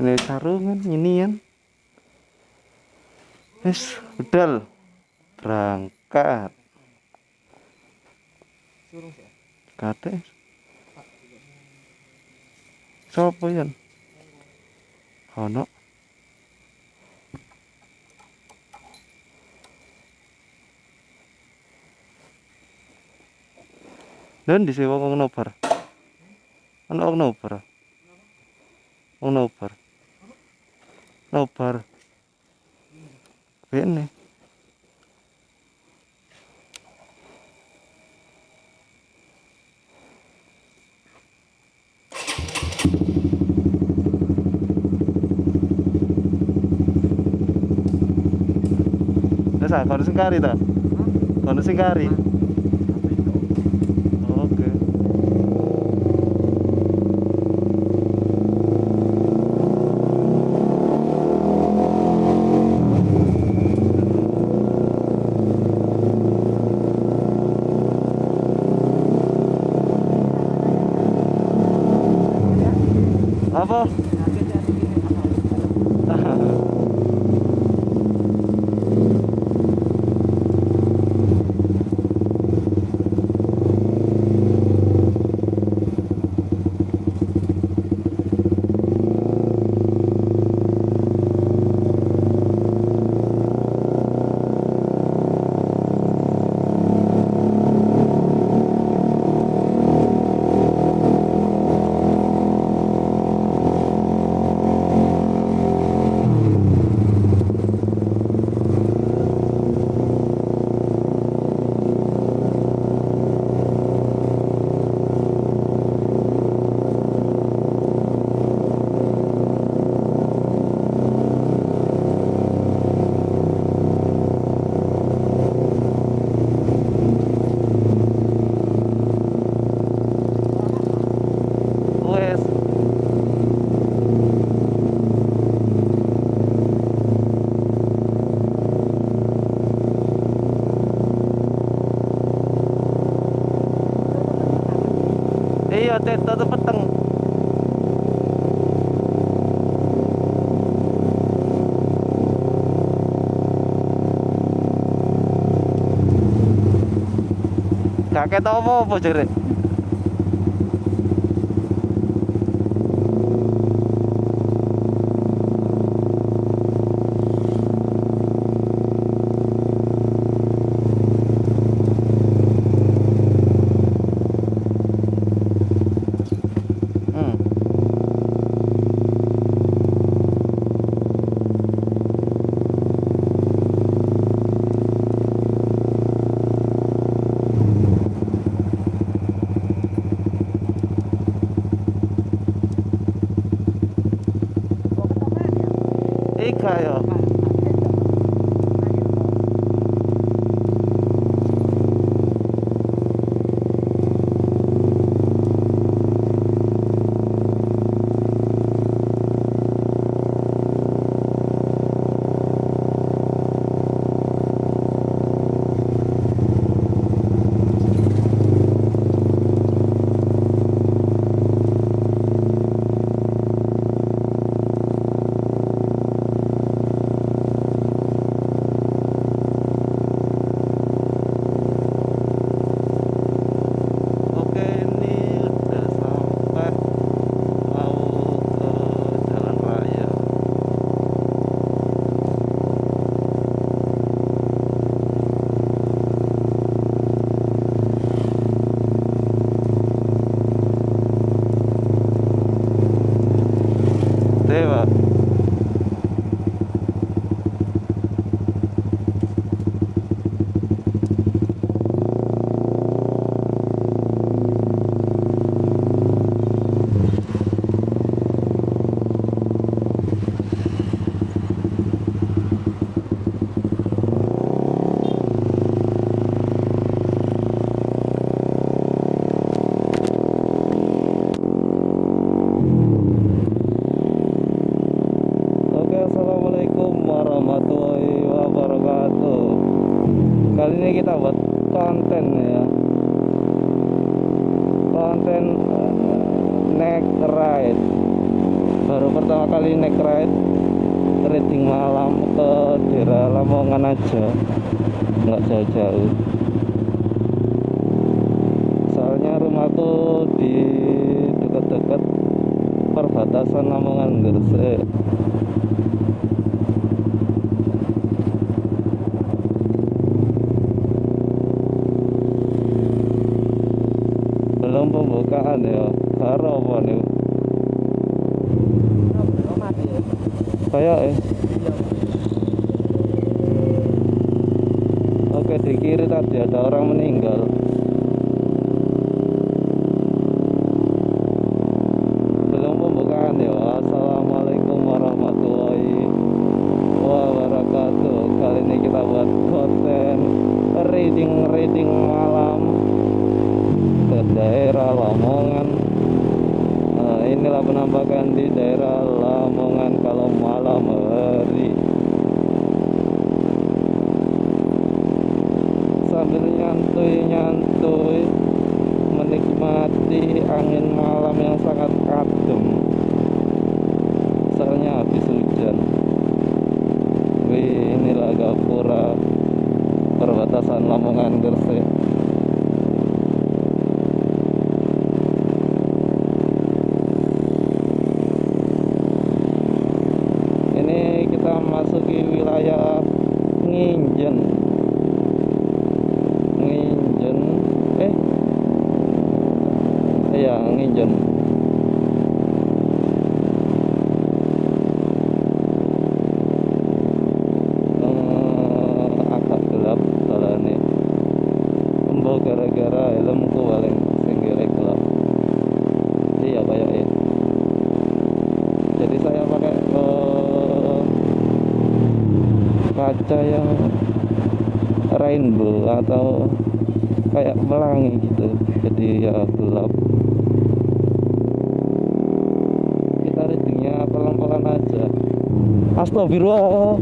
Ini sarungan ini kan. Wis bedal berangkat. Kate. Sopo yan? Ono. Dan di sewa wong nobar. Ono wong nobar. Wong nobar. Nobar. Bene. Wes kono sing kari ta? Kono sing kari. Oke. Apa? Wes. Iya, tetep peteng. Kakek tau apa jere? Ika ya. Oke, ini udah sampai mau ke jalan raya. Dewa. Oke, assalamualaikum warahmatullahi wabarakatuh. Kali ini kita buat konten ya, konten neck ride Baru pertama kali naik ride riding malam ke daerah Lamongan aja, nggak jauh-jauh. Soalnya rumahku di dekat-dekat perbatasan Lamongan Gresik. Belum pembukaan ya, karo apa nih? Kayak Oke, di kiri tadi ada orang meninggal. Belum pembukaan ya. Assalamualaikum warahmatullahi wabarakatuh. Kali ini kita buat konten reading malam ke daerah Lamongan. Nah, inilah penampakan di daerah Lamongan kalau malam hari. Sambil nyantuy menikmati angin malam yang sangat adem. Soalnya habis hujan. Wih, inilah Gapura perbatasan Lamongan Gresik. Ini kita masuki wilayah Nginjen. Iya, Nginjen. Agak gelap jalannya. Embo gara-gara helmku paling pinggirnya gelap. Iya kayak ya. Jadi saya pakai kaca yang rainbow atau kayak pelangi gitu, jadi ya gelap. Kita readingnya pelan-pelan aja. Astagfirullah.